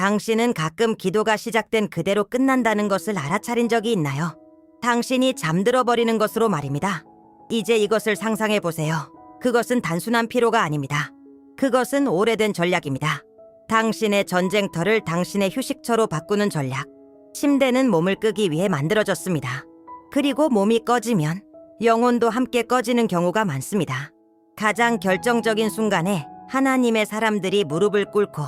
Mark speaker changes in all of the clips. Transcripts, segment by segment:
Speaker 1: 당신은 가끔 기도가 시작된 그대로 끝난다는 것을 알아차린 적이 있나요? 당신이 잠들어 버리는 것으로 말입니다. 이제 이것을 상상해 보세요. 그것은 단순한 피로가 아닙니다. 그것은 오래된 전략입니다. 당신의 전쟁터를 당신의 휴식처로 바꾸는 전략. 침대는 몸을 끄기 위해 만들어졌습니다. 그리고 몸이 꺼지면 영혼도 함께 꺼지는 경우가 많습니다. 가장 결정적인 순간에 하나님의 사람들이 무릎을 꿇고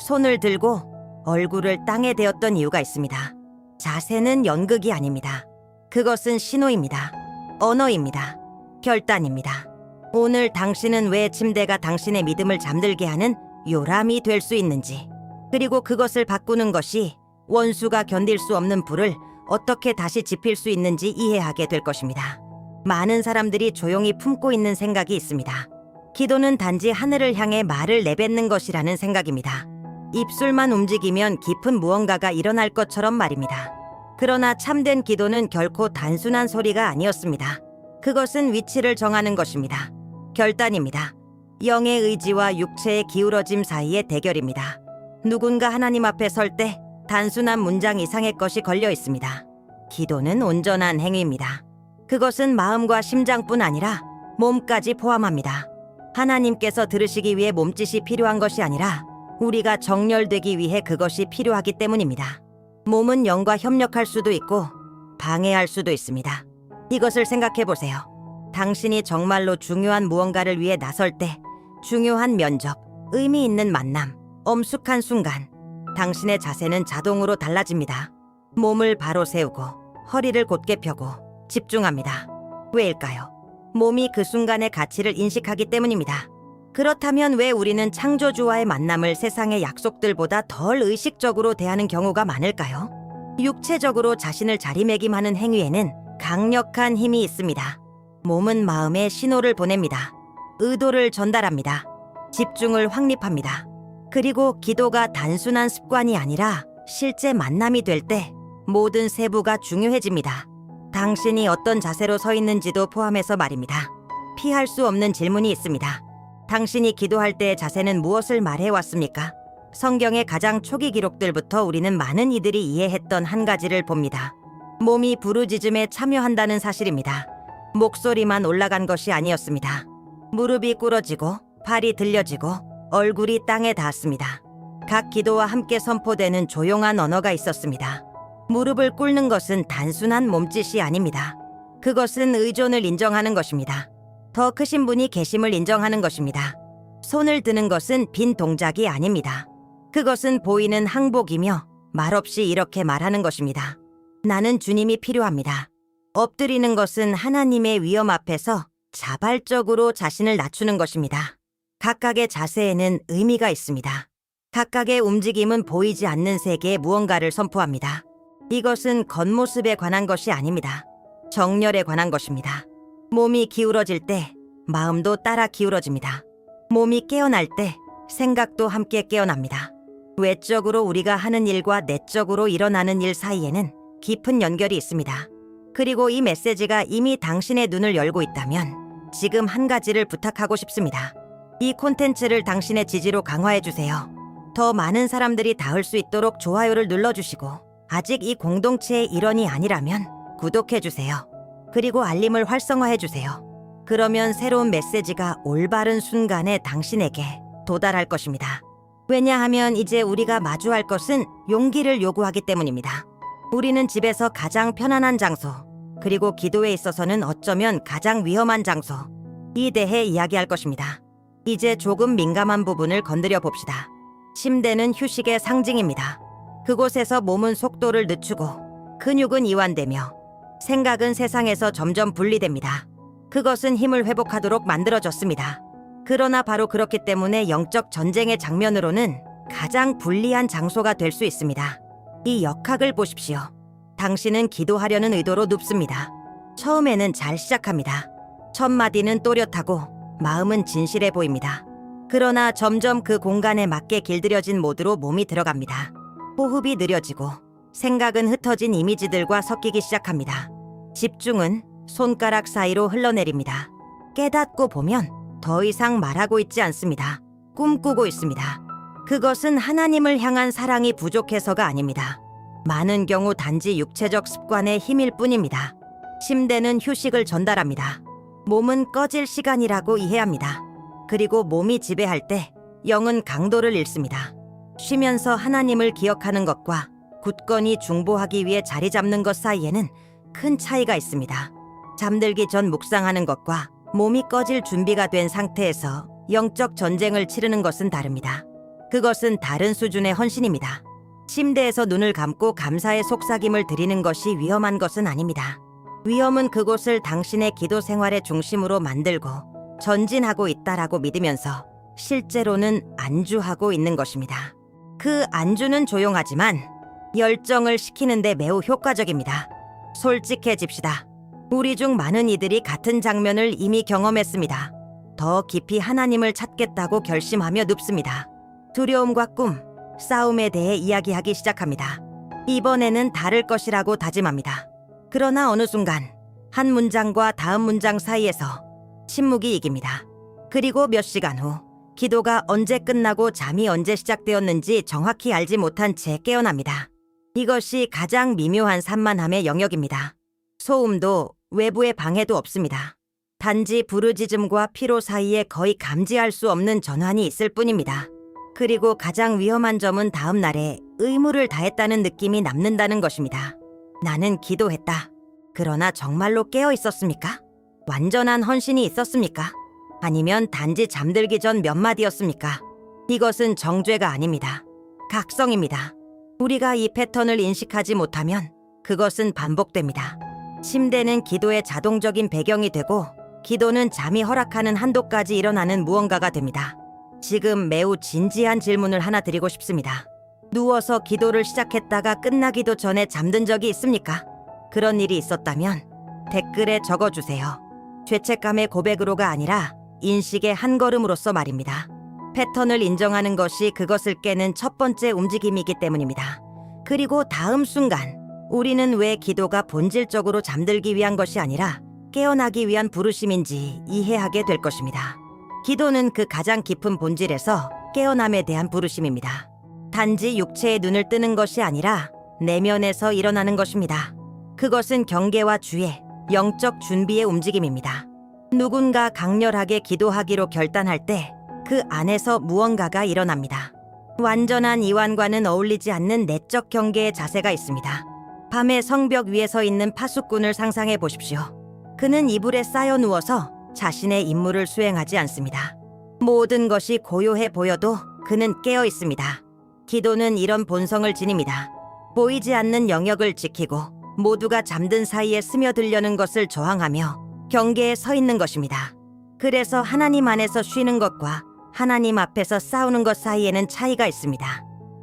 Speaker 1: 손을 들고 얼굴을 땅에 대었던 이유가 있습니다. 자세는 연극이 아닙니다. 그것은 신호입니다. 언어입니다. 결단입니다. 오늘 당신은 왜 침대가 당신의 믿음을 잠들게 하는 요람이 될 수 있는지, 그리고 그것을 바꾸는 것이 원수가 견딜 수 없는 불을 어떻게 다시 지필 수 있는지 이해하게 될 것입니다. 많은 사람들이 조용히 품고 있는 생각이 있습니다. 기도는 단지 하늘을 향해 말을 내뱉는 것이라는 생각입니다. 입술만 움직이면 깊은 무언가가 일어날 것처럼 말입니다. 그러나 참된 기도는 결코 단순한 소리가 아니었습니다. 그것은 위치를 정하는 것입니다. 결단입니다. 영의 의지와 육체의 기울어짐 사이의 대결입니다. 누군가 하나님 앞에 설 때 단순한 문장 이상의 것이 걸려 있습니다. 기도는 온전한 행위입니다. 그것은 마음과 심장뿐 아니라 몸까지 포함합니다. 하나님께서 들으시기 위해 몸짓이 필요한 것이 아니라 우리가 정렬되기 위해 그것이 필요하기 때문입니다. 몸은 영과 협력할 수도 있고 방해할 수도 있습니다. 이것을 생각해 보세요. 당신이 정말로 중요한 무언가를 위해 나설 때 중요한 면접, 의미 있는 만남, 엄숙한 순간, 당신의 자세는 자동으로 달라집니다. 몸을 바로 세우고 허리를 곧게 펴고 집중합니다. 왜일까요? 몸이 그 순간의 가치를 인식하기 때문입니다. 그렇다면 왜 우리는 창조주와의 만남을 세상의 약속들보다 덜 의식적으로 대하는 경우가 많을까요? 육체적으로 자신을 자리매김하는 행위에는 강력한 힘이 있습니다. 몸은 마음에 신호를 보냅니다. 의도를 전달합니다. 집중을 확립합니다. 그리고 기도가 단순한 습관이 아니라 실제 만남이 될 때 모든 세부가 중요해집니다. 당신이 어떤 자세로 서 있는지도 포함해서 말입니다. 피할 수 없는 질문이 있습니다. 당신이 기도할 때의 자세는 무엇을 말해왔습니까? 성경의 가장 초기 기록들부터 우리는 많은 이들이 이해했던 한 가지를 봅니다. 몸이 부르짖음에 참여한다는 사실입니다. 목소리만 올라간 것이 아니었습니다. 무릎이 꿇어지고 팔이 들려지고 얼굴이 땅에 닿았습니다. 각 기도와 함께 선포되는 조용한 언어가 있었습니다. 무릎을 꿇는 것은 단순한 몸짓이 아닙니다. 그것은 의존을 인정하는 것입니다. 더 크신 분이 계심을 인정하는 것입니다. 손을 드는 것은 빈 동작이 아닙니다. 그것은 보이는 항복이며 말없이 이렇게 말하는 것입니다. 나는 주님이 필요합니다. 엎드리는 것은 하나님의 위엄 앞에서 자발적으로 자신을 낮추는 것입니다. 각각의 자세에는 의미가 있습니다. 각각의 움직임은 보이지 않는 세계에 무언가를 선포합니다. 이것은 겉모습에 관한 것이 아닙니다. 정렬에 관한 것입니다. 몸이 기울어질 때 마음도 따라 기울어집니다. 몸이 깨어날 때 생각도 함께 깨어납니다. 외적으로 우리가 하는 일과 내적으로 일어나는 일 사이에는 깊은 연결이 있습니다. 그리고 이 메시지가 이미 당신의 눈을 열고 있다면 지금 한 가지를 부탁하고 싶습니다. 이 콘텐츠를 당신의 지지로 강화해 주세요. 더 많은 사람들이 닿을 수 있도록 좋아요를 눌러주시고, 아직 이 공동체의 일원이 아니라면 구독해 주세요. 그리고 알림을 활성화해 주세요. 그러면 새로운 메시지가 올바른 순간에 당신에게 도달할 것입니다. 왜냐하면 이제 우리가 마주할 것은 용기를 요구하기 때문입니다. 우리는 집에서 가장 편안한 장소, 그리고 기도에 있어서는 어쩌면 가장 위험한 장소, 이 대해 이야기할 것입니다. 이제 조금 민감한 부분을 건드려 봅시다. 침대는 휴식의 상징입니다. 그곳에서 몸은 속도를 늦추고 근육은 이완되며 생각은 세상에서 점점 분리됩니다. 그것은 힘을 회복하도록 만들어졌습니다. 그러나 바로 그렇기 때문에 영적 전쟁의 장면으로는 가장 불리한 장소가 될 수 있습니다. 이 역학을 보십시오. 당신은 기도하려는 의도로 눕습니다. 처음에는 잘 시작합니다. 첫 마디는 또렷하고 마음은 진실해 보입니다. 그러나 점점 그 공간에 맞게 길들여진 모드로 몸이 들어갑니다. 호흡이 느려지고 생각은 흩어진 이미지들과 섞이기 시작합니다. 집중은 손가락 사이로 흘러내립니다. 깨닫고 보면 더 이상 말하고 있지 않습니다. 꿈꾸고 있습니다. 그것은 하나님을 향한 사랑이 부족해서가 아닙니다. 많은 경우 단지 육체적 습관의 힘일 뿐입니다. 침대는 휴식을 전달합니다. 몸은 꺼질 시간이라고 이해합니다. 그리고 몸이 지배할 때 영은 강도를 잃습니다. 쉬면서 하나님을 기억하는 것과 굳건히 중보하기 위해 자리 잡는 것 사이에는 큰 차이가 있습니다. 잠들기 전 묵상하는 것과 몸이 꺼질 준비가 된 상태에서 영적 전쟁을 치르는 것은 다릅니다. 그것은 다른 수준의 헌신입니다. 침대에서 눈을 감고 감사의 속삭임을 드리는 것이 위험한 것은 아닙니다. 위험은 그곳을 당신의 기도 생활의 중심으로 만들고 전진하고 있다라고 믿으면서 실제로는 안주하고 있는 것입니다. 그 안주는 조용하지만 열정을 식히는데 매우 효과적입니다. 솔직해집시다. 우리 중 많은 이들이 같은 장면을 이미 경험했습니다. 더 깊이 하나님을 찾겠다고 결심하며 눕습니다. 두려움과 꿈, 싸움에 대해 이야기하기 시작합니다. 이번에는 다를 것이라고 다짐합니다. 그러나 어느 순간 한 문장과 다음 문장 사이에서 침묵이 이깁니다. 그리고 몇 시간 후 기도가 언제 끝나고 잠이 언제 시작되었는지 정확히 알지 못한 채 깨어납니다. 이것이 가장 미묘한 산만함의 영역입니다. 소음도 외부의 방해도 없습니다. 단지 부르짖음과 피로 사이에 거의 감지할 수 없는 전환이 있을 뿐입니다. 그리고 가장 위험한 점은 다음 날에 의무를 다했다는 느낌이 남는다는 것입니다. 나는 기도했다. 그러나 정말로 깨어 있었습니까? 완전한 헌신이 있었습니까? 아니면 단지 잠들기 전 몇 마디였습니까? 이것은 정죄가 아닙니다. 각성입니다. 우리가 이 패턴을 인식하지 못하면 그것은 반복됩니다. 침대는 기도의 자동적인 배경이 되고 기도는 잠이 허락하는 한도까지 일어나는 무언가가 됩니다. 지금 매우 진지한 질문을 하나 드리고 싶습니다. 누워서 기도를 시작했다가 끝나기도 전에 잠든 적이 있습니까? 그런 일이 있었다면 댓글에 적어주세요. 죄책감의 고백으로가 아니라 인식의 한 걸음으로서 말입니다. 패턴을 인정하는 것이 그것을 깨는 첫 번째 움직임이기 때문입니다. 그리고 다음 순간 우리는 왜 기도가 본질적으로 잠들기 위한 것이 아니라 깨어나기 위한 부르심인지 이해하게 될 것입니다. 기도는 그 가장 깊은 본질에서 깨어남에 대한 부르심입니다. 단지 육체의 눈을 뜨는 것이 아니라 내면에서 일어나는 것입니다. 그것은 경계와 주의, 영적 준비의 움직임입니다. 누군가 강렬하게 기도하기로 결단할 때 그 안에서 무언가가 일어납니다. 완전한 이완과는 어울리지 않는 내적 경계의 자세가 있습니다. 밤에 성벽 위에 서 있는 파수꾼을 상상해 보십시오. 그는 이불에 쌓여 누워서 자신의 임무를 수행하지 않습니다. 모든 것이 고요해 보여도 그는 깨어 있습니다. 기도는 이런 본성을 지닙니다. 보이지 않는 영역을 지키고 모두가 잠든 사이에 스며들려는 것을 저항하며 경계에 서 있는 것입니다. 그래서 하나님 안에서 쉬는 것과 하나님 앞에서 싸우는 것 사이에는 차이가 있습니다.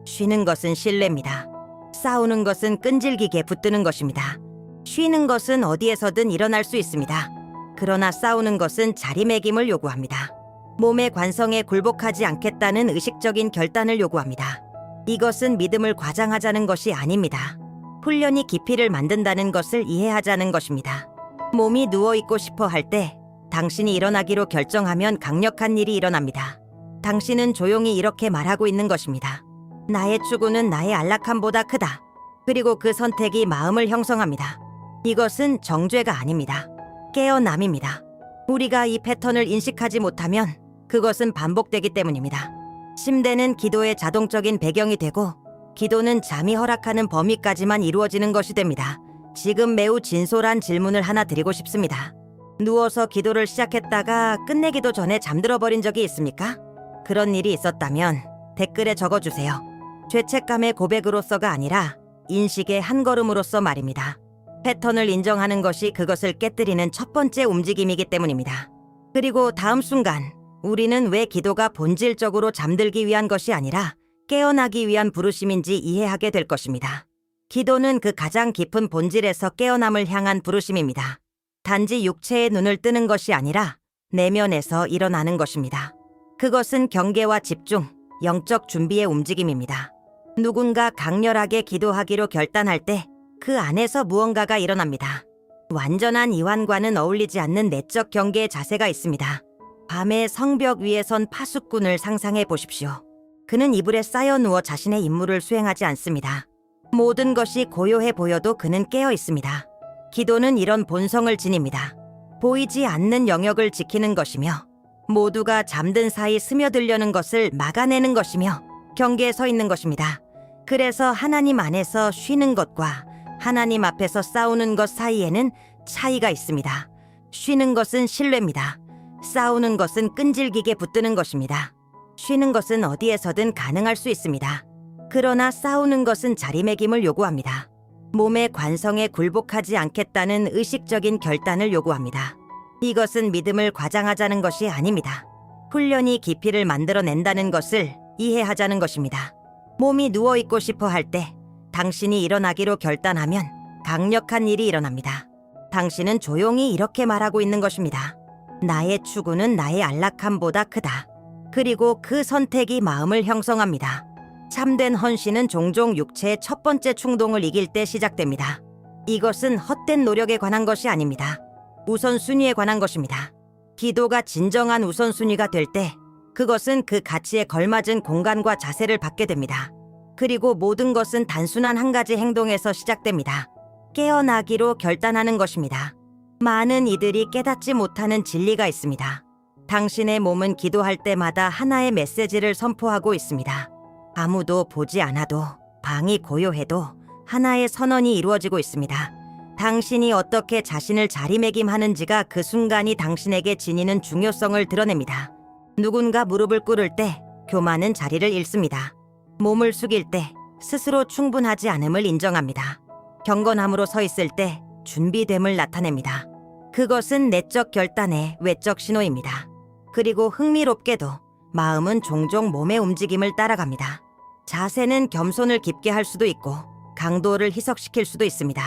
Speaker 1: 쉬는 것은 신뢰입니다. 싸우는 것은 끈질기게 붙드는 것입니다. 쉬는 것은 어디에서든 일어날 수 있습니다. 그러나 싸우는 것은 자리매김을 요구합니다. 몸의 관성에 굴복하지 않겠다는 의식적인 결단을 요구합니다. 이것은 믿음을 과장하자는 것이 아닙니다. 훈련이 깊이를 만든다는 것을 이해하자는 것입니다. 몸이 누워있고 싶어 할 때 당신이 일어나기로 결정하면 강력한 일이 일어납니다. 당신은 조용히 이렇게 말하고 있는 것입니다. 나의 추구는 나의 안락함보다 크다. 그리고 그 선택이 마음을 형성합니다. 이것은 정죄가 아닙니다. 깨어남입니다. 우리가 이 패턴을 인식하지 못하면 그것은 반복되기 때문입니다. 침대는 기도의 자동적인 배경이 되고 기도는 잠이 허락하는 범위까지만 이루어지는 것이 됩니다. 지금 매우 진솔한 질문을 하나 드리고 싶습니다. 누워서 기도를 시작했다가 끝내기도 전에 잠들어 버린 적이 있습니까? 그런 일이 있었다면 댓글에 적어주세요. 죄책감의 고백으로서가 아니라 인식의 한 걸음으로서 말입니다. 패턴을 인정하는 것이 그것을 깨뜨리는 첫 번째 움직임이기 때문입니다. 그리고 다음 순간 우리는 왜 기도가 본질적으로 잠들기 위한 것이 아니라 깨어나기 위한 부르심인지 이해하게 될 것입니다. 기도는 그 가장 깊은 본질에서 깨어남을 향한 부르심입니다. 단지 육체의 눈을 뜨는 것이 아니라 내면에서 일어나는 것입니다. 그것은 경계와 집중, 영적 준비의 움직임입니다. 누군가 강렬하게 기도하기로 결단할 때 그 안에서 무언가가 일어납니다. 완전한 이완과는 어울리지 않는 내적 경계의 자세가 있습니다. 밤에 성벽 위에 선 파수꾼을 상상해 보십시오. 그는 이불에 쌓여 누워 자신의 임무를 수행하지 않습니다. 모든 것이 고요해 보여도 그는 깨어 있습니다. 기도는 이런 본성을 지닙니다. 보이지 않는 영역을 지키는 것이며 모두가 잠든 사이 스며들려는 것을 막아내는 것이며 경계에 서 있는 것입니다. 그래서 하나님 안에서 쉬는 것과 하나님 앞에서 싸우는 것 사이에는 차이가 있습니다. 쉬는 것은 신뢰입니다. 싸우는 것은 끈질기게 붙드는 것입니다. 쉬는 것은 어디에서든 가능할 수 있습니다. 그러나 싸우는 것은 자리매김을 요구합니다. 몸의 관성에 굴복하지 않겠다는 의식적인 결단을 요구합니다. 이것은 믿음을 과장하자는 것이 아닙니다. 훈련이 깊이를 만들어낸다는 것을 이해하자는 것입니다. 몸이 누워있고 싶어 할 때 당신이 일어나기로 결단하면 강력한 일이 일어납니다. 당신은 조용히 이렇게 말하고 있는 것입니다. 나의 추구는 나의 안락함보다 크다. 그리고 그 선택이 마음을 형성합니다. 참된 헌신은 종종 육체의 첫 번째 충동을 이길 때 시작됩니다. 이것은 헛된 노력에 관한 것이 아닙니다. 우선순위에 관한 것입니다. 기도가 진정한 우선순위가 될 때 그것은 그 가치에 걸맞은 공간과 자세를 받게 됩니다. 그리고 모든 것은 단순한 한 가지 행동에서 시작됩니다. 깨어나기로 결단하는 것입니다. 많은 이들이 깨닫지 못하는 진리가 있습니다. 당신의 몸은 기도할 때마다 하나의 메시지를 선포하고 있습니다. 아무도 보지 않아도, 방이 고요해도 하나의 선언이 이루어지고 있습니다. 당신이 어떻게 자신을 자리매김하는지가 그 순간이 당신에게 지니는 중요성을 드러냅니다. 누군가 무릎을 꿇을 때 교만은 자리를 잃습니다. 몸을 숙일 때 스스로 충분하지 않음을 인정합니다. 경건함으로 서 있을 때 준비됨을 나타냅니다. 그것은 내적 결단의 외적 신호입니다. 그리고 흥미롭게도 마음은 종종 몸의 움직임을 따라갑니다. 자세는 겸손을 깊게 할 수도 있고 강도를 희석시킬 수도 있습니다.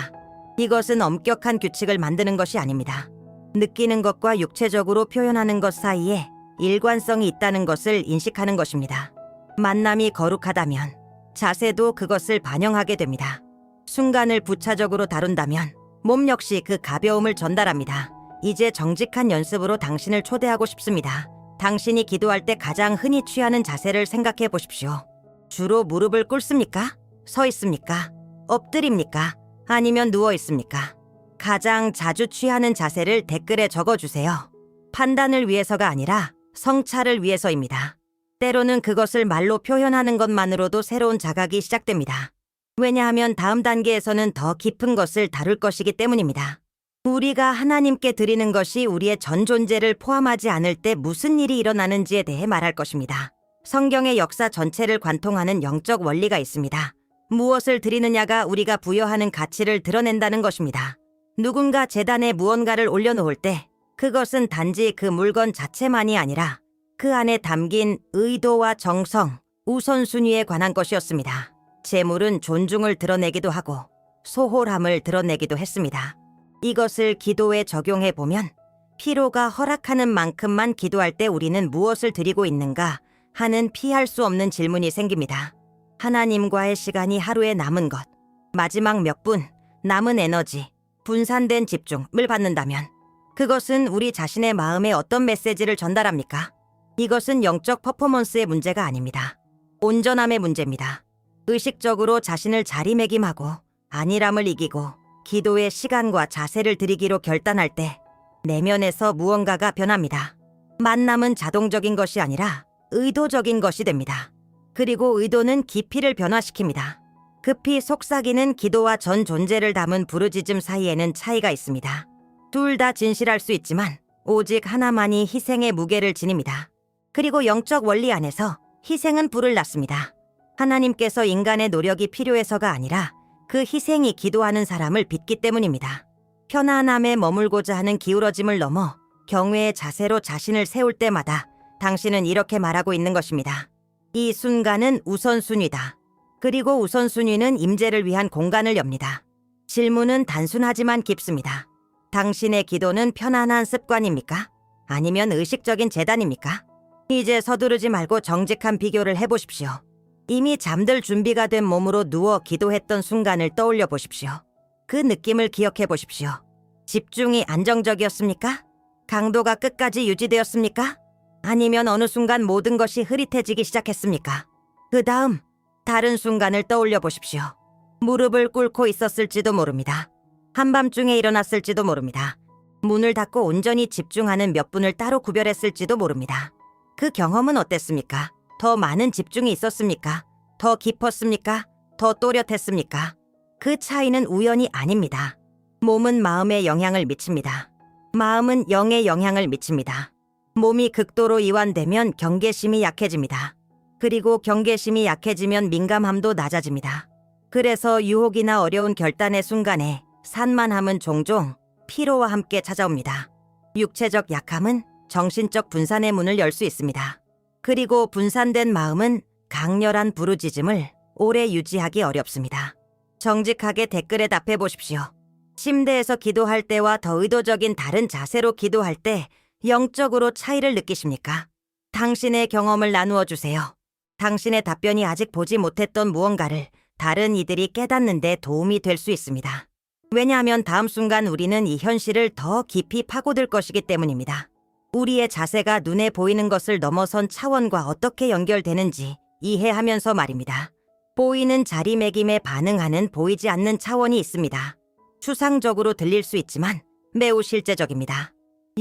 Speaker 1: 이것은 엄격한 규칙을 만드는 것이 아닙니다. 느끼는 것과 육체적으로 표현하는 것 사이에 일관성이 있다는 것을 인식하는 것입니다. 만남이 거룩하다면 자세도 그것을 반영하게 됩니다. 순간을 부차적으로 다룬다면 몸 역시 그 가벼움을 전달합니다. 이제 정직한 연습으로 당신을 초대하고 싶습니다. 당신이 기도할 때 가장 흔히 취하는 자세를 생각해 보십시오. 주로 무릎을 꿇습니까? 서 있습니까? 엎드립니까? 아니면 누워 있습니까? 가장 자주 취하는 자세를 댓글에 적어주세요. 판단을 위해서가 아니라 성찰을 위해서입니다. 때로는 그것을 말로 표현하는 것만으로도 새로운 자각이 시작됩니다. 왜냐하면 다음 단계에서는 더 깊은 것을 다룰 것이기 때문입니다. 우리가 하나님께 드리는 것이 우리의 전 존재를 포함하지 않을 때 무슨 일이 일어나는지에 대해 말할 것입니다. 성경의 역사 전체를 관통하는 영적 원리가 있습니다. 무엇을 드리느냐가 우리가 부여하는 가치를 드러낸다는 것입니다. 누군가 제단에 무언가를 올려놓을 때 그것은 단지 그 물건 자체만이 아니라 그 안에 담긴 의도와 정성, 우선순위에 관한 것이었습니다. 재물은 존중을 드러내기도 하고 소홀함을 드러내기도 했습니다. 이것을 기도에 적용해 보면 피로가 허락하는 만큼만 기도할 때 우리는 무엇을 드리고 있는가 하는 피할 수 없는 질문이 생깁니다. 하나님과의 시간이 하루에 남은 것, 마지막 몇 분, 남은 에너지, 분산된 집중을 받는다면 그것은 우리 자신의 마음에 어떤 메시지를 전달합니까? 이것은 영적 퍼포먼스의 문제가 아닙니다. 온전함의 문제입니다. 의식적으로 자신을 자리매김하고 안일함을 이기고 기도의 시간과 자세를 들이기로 결단할 때 내면에서 무언가가 변합니다. 만남은 자동적인 것이 아니라 의도적인 것이 됩니다. 그리고 의도는 깊이를 변화시킵니다. 급히 속삭이는 기도와 전 존재를 담은 부르짖음 사이에는 차이가 있습니다. 둘 다 진실할 수 있지만 오직 하나만이 희생의 무게를 지닙니다. 그리고 영적 원리 안에서 희생은 불을 낳습니다. 하나님께서 인간의 노력이 필요해서가 아니라 그 희생이 기도하는 사람을 빚기 때문입니다. 편안함에 머물고자 하는 기울어짐을 넘어 경외의 자세로 자신을 세울 때마다 당신은 이렇게 말하고 있는 것입니다. 이 순간은 우선순위다. 그리고 우선순위는 임재를 위한 공간을 엽니다. 질문은 단순하지만 깊습니다. 당신의 기도는 편안한 습관입니까? 아니면 의식적인 재단입니까? 이제 서두르지 말고 정직한 비교를 해보십시오. 이미 잠들 준비가 된 몸으로 누워 기도했던 순간을 떠올려 보십시오. 그 느낌을 기억해 보십시오. 집중이 안정적이었습니까? 강도가 끝까지 유지되었습니까? 아니면 어느 순간 모든 것이 흐릿해지기 시작했습니까? 그 다음 다른 순간을 떠올려 보십시오. 무릎을 꿇고 있었을지도 모릅니다. 한밤중에 일어났을지도 모릅니다. 문을 닫고 온전히 집중하는 몇 분을 따로 구별했을지도 모릅니다. 그 경험은 어땠습니까? 더 많은 집중이 있었습니까? 더 깊었습니까? 더 또렷했습니까? 그 차이는 우연이 아닙니다. 몸은 마음에 영향을 미칩니다. 마음은 영에 영향을 미칩니다. 몸이 극도로 이완되면 경계심이 약해집니다. 그리고 경계심이 약해지면 민감함도 낮아집니다. 그래서 유혹이나 어려운 결단의 순간에 산만함은 종종 피로와 함께 찾아옵니다. 육체적 약함은 정신적 분산의 문을 열 수 있습니다. 그리고 분산된 마음은 강렬한 부르짖음을 오래 유지하기 어렵습니다. 정직하게 댓글에 답해 보십시오. 침대에서 기도할 때와 더 의도적인 다른 자세로 기도할 때 영적으로 차이를 느끼십니까? 당신의 경험을 나누어 주세요. 당신의 답변이 아직 보지 못했던 무언가를 다른 이들이 깨닫는 데 도움이 될 수 있습니다. 왜냐하면 다음 순간 우리는 이 현실을 더 깊이 파고들 것이기 때문입니다. 우리의 자세가 눈에 보이는 것을 넘어선 차원과 어떻게 연결되는지 이해하면서 말입니다. 보이는 자리매김에 반응하는 보이지 않는 차원이 있습니다. 추상적으로 들릴 수 있지만 매우 실제적입니다.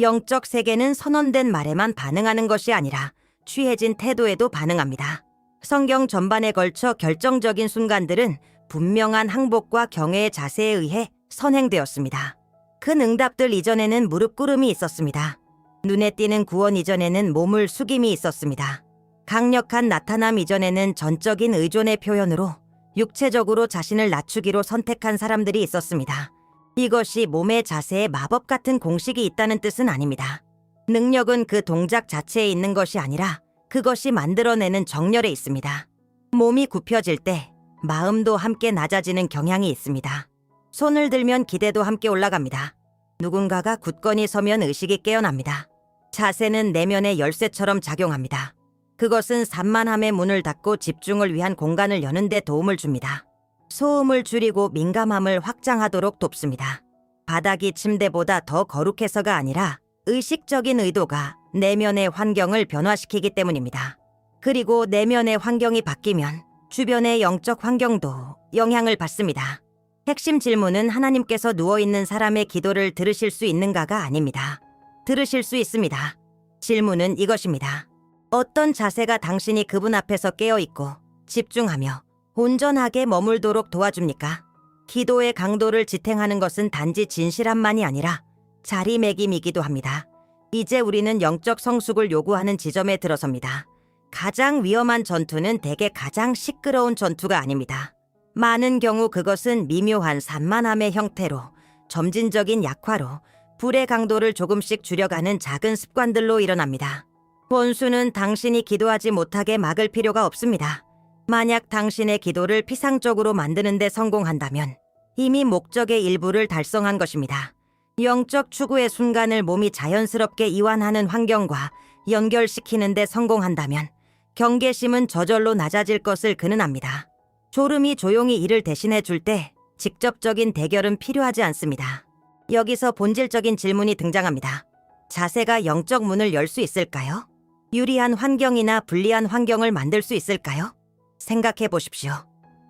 Speaker 1: 영적 세계는 선언된 말에만 반응하는 것이 아니라 취해진 태도에도 반응합니다. 성경 전반에 걸쳐 결정적인 순간들은 분명한 항복과 경외의 자세에 의해 선행되었습니다. 큰 응답들 이전에는 무릎 꿇음이 있었습니다. 눈에 띄는 구원 이전에는 몸을 숙임이 있었습니다. 강력한 나타남 이전에는 전적인 의존의 표현으로 육체적으로 자신을 낮추기로 선택한 사람들이 있었습니다. 이것이 몸의 자세에 마법 같은 공식이 있다는 뜻은 아닙니다. 능력은 그 동작 자체에 있는 것이 아니라 그것이 만들어내는 정렬에 있습니다. 몸이 굽혀질 때 마음도 함께 낮아지는 경향이 있습니다. 손을 들면 기대도 함께 올라갑니다. 누군가가 굳건히 서면 의식이 깨어납니다. 자세는 내면의 열쇠처럼 작용합니다. 그것은 산만함의 문을 닫고 집중을 위한 공간을 여는 데 도움을 줍니다. 소음을 줄이고 민감함을 확장하도록 돕습니다. 바닥이 침대보다 더 거룩해서가 아니라 의식적인 의도가 내면의 환경을 변화시키기 때문입니다. 그리고 내면의 환경이 바뀌면 주변의 영적 환경도 영향을 받습니다. 핵심 질문은 하나님께서 누워있는 사람의 기도를 들으실 수 있는가가 아닙니다. 들으실 수 있습니다. 질문은 이것입니다. 어떤 자세가 당신이 그분 앞에서 깨어있고 집중하며 온전하게 머물도록 도와줍니까? 기도의 강도를 지탱하는 것은 단지 진실함만이 아니라 자리매김이기도 합니다. 이제 우리는 영적 성숙을 요구하는 지점에 들어섭니다. 가장 위험한 전투는 대개 가장 시끄러운 전투가 아닙니다. 많은 경우 그것은 미묘한 산만함의 형태로 점진적인 약화로 불의 강도를 조금씩 줄여가는 작은 습관들로 일어납니다. 본수는 당신이 기도하지 못하게 막을 필요가 없습니다. 만약 당신의 기도를 피상적으로 만드는 데 성공한다면 이미 목적의 일부를 달성한 것입니다. 영적 추구의 순간을 몸이 자연스럽게 이완하는 환경과 연결시키는 데 성공한다면 경계심은 저절로 낮아질 것을 그는 압니다. 졸음이 조용히 이를 대신해 줄 때 직접적인 대결은 필요하지 않습니다. 여기서 본질적인 질문이 등장합니다. 자세가 영적 문을 열 수 있을까요? 유리한 환경이나 불리한 환경을 만들 수 있을까요? 생각해 보십시오.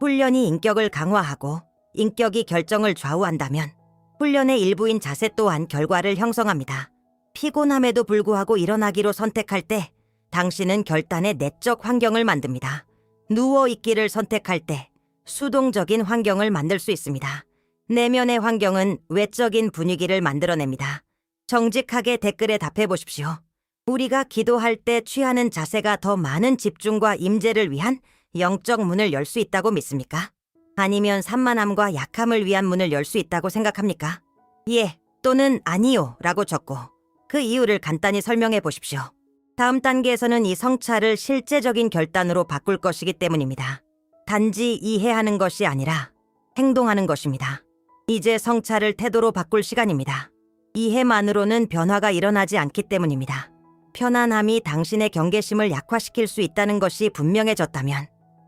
Speaker 1: 훈련이 인격을 강화하고 인격이 결정을 좌우한다면 훈련의 일부인 자세 또한 결과를 형성합니다. 피곤함에도 불구하고 일어나기로 선택할 때 당신은 결단의 내적 환경을 만듭니다. 누워있기를 선택할 때 수동적인 환경을 만들 수 있습니다. 내면의 환경은 외적인 분위기를 만들어냅니다. 정직하게 댓글에 답해 보십시오. 우리가 기도할 때 취하는 자세가 더 많은 집중과 임재를 위한 영적 문을 열 수 있다고 믿습니까? 아니면 산만함과 약함을 위한 문을 열 수 있다고 생각합니까? 예 또는 아니요 라고 적고 그 이유를 간단히 설명해 보십시오. 다음 단계에서는 이 성찰을 실제적인 결단으로 바꿀 것이기 때문입니다. 단지 이해하는 것이 아니라 행동하는 것입니다. 이제 성찰을 태도로 바꿀 시간입니다. 이해만으로는 변화가 일어나지 않기 때문입니다. 편안함이 당신의 경계심을 약화시킬 수 있다는 것이 분명해졌다면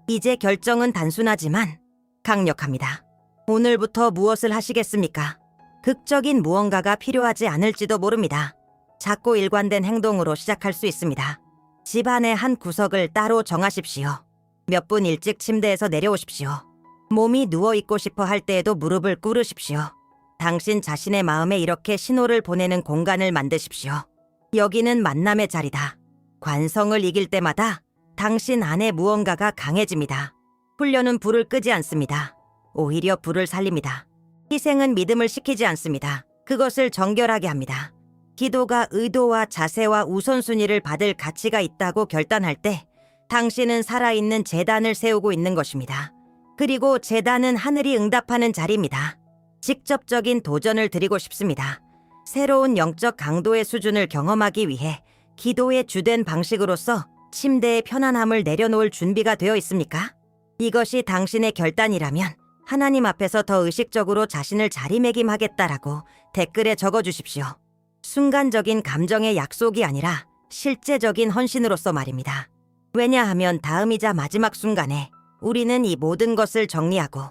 Speaker 1: 이제 결정은 단순하지만 강력합니다. 오늘부터 무엇을 하시겠습니까? 극적인 무언가가 필요하지 않을지도 모릅니다. 작고 일관된 행동으로 시작할 수 있습니다. 집안의 한 구석을 따로 정하십시오. 몇 분 일찍 침대에서 내려오십시오. 몸이 누워있고 싶어 할 때에도 무릎을 꿇으십시오. 당신 자신의 마음에 이렇게 신호를 보내는 공간을 만드십시오. 여기는 만남의 자리다. 관성을 이길 때마다 당신 안에 무언가가 강해집니다. 훈련은 불을 끄지 않습니다. 오히려 불을 살립니다. 희생은 믿음을 시키지 않습니다. 그것을 정결하게 합니다. 기도가 의도와 자세와 우선순위를 받을 가치가 있다고 결단할 때 당신은 살아있는 제단을 세우고 있는 것입니다. 그리고 제단은 하늘이 응답하는 자리입니다. 직접적인 도전을 드리고 싶습니다. 새로운 영적 강도의 수준을 경험하기 위해 기도의 주된 방식으로서 침대의 편안함을 내려놓을 준비가 되어 있습니까? 이것이 당신의 결단이라면 하나님 앞에서 더 의식적으로 자신을 자리매김하겠다라고 댓글에 적어주십시오. 순간적인 감정의 약속이 아니라 실제적인 헌신으로서 말입니다. 왜냐하면 다음이자 마지막 순간에 우리는 이 모든 것을 정리하고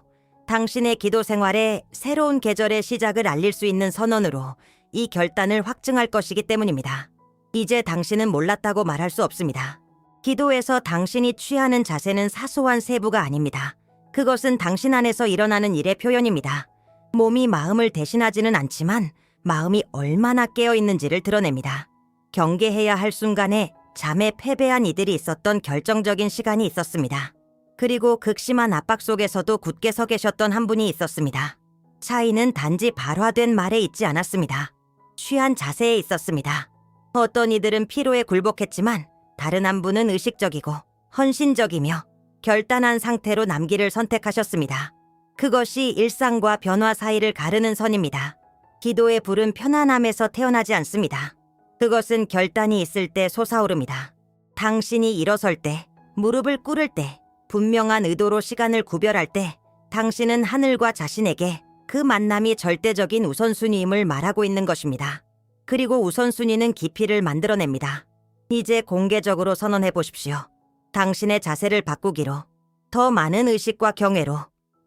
Speaker 1: 당신의 기도 생활에 새로운 계절의 시작을 알릴 수 있는 선언으로 이 결단을 확증할 것이기 때문입니다. 이제 당신은 몰랐다고 말할 수 없습니다. 기도에서 당신이 취하는 자세는 사소한 세부가 아닙니다. 그것은 당신 안에서 일어나는 일의 표현입니다. 몸이 마음을 대신하지는 않지만 마음이 얼마나 깨어 있는지를 드러냅니다. 경계해야 할 순간에 잠에 패배한 이들이 있었던 결정적인 시간이 있었습니다. 그리고 극심한 압박 속에서도 굳게 서 계셨던 한 분이 있었습니다. 차이는 단지 발화된 말에 있지 않았습니다. 취한 자세에 있었습니다. 어떤 이들은 피로에 굴복했지만 다른 한 분은 의식적이고 헌신적이며 결단한 상태로 남기를 선택하셨습니다. 그것이 일상과 변화 사이를 가르는 선입니다. 기도의 불은 편안함에서 태어나지 않습니다. 그것은 결단이 있을 때 솟아오릅니다. 당신이 일어설 때, 무릎을 꿇을 때, 분명한 의도로 시간을 구별할 때 당신은 하늘과 자신에게 그 만남이 절대적인 우선순위임을 말하고 있는 것입니다. 그리고 우선순위는 깊이를 만들어냅니다. 이제 공개적으로 선언해 보십시오. 당신의 자세를 바꾸기로, 더 많은 의식과 경외로,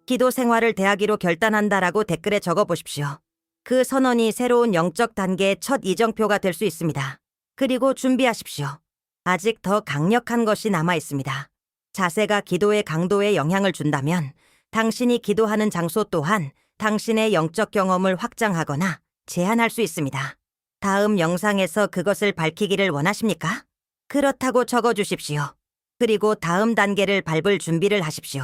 Speaker 1: 기도 생활을 대하기로 결단한다라고 댓글에 적어 보십시오. 그 선언이 새로운 영적 단계의 첫 이정표가 될 수 있습니다. 그리고 준비하십시오. 아직 더 강력한 것이 남아 있습니다. 자세가 기도의 강도에 영향을 준다면 당신이 기도하는 장소 또한 당신의 영적 경험을 확장하거나 제한할 수 있습니다. 다음 영상에서 그것을 밝히기를 원하십니까? 그렇다고 적어주십시오. 그리고 다음 단계를 밟을 준비를 하십시오.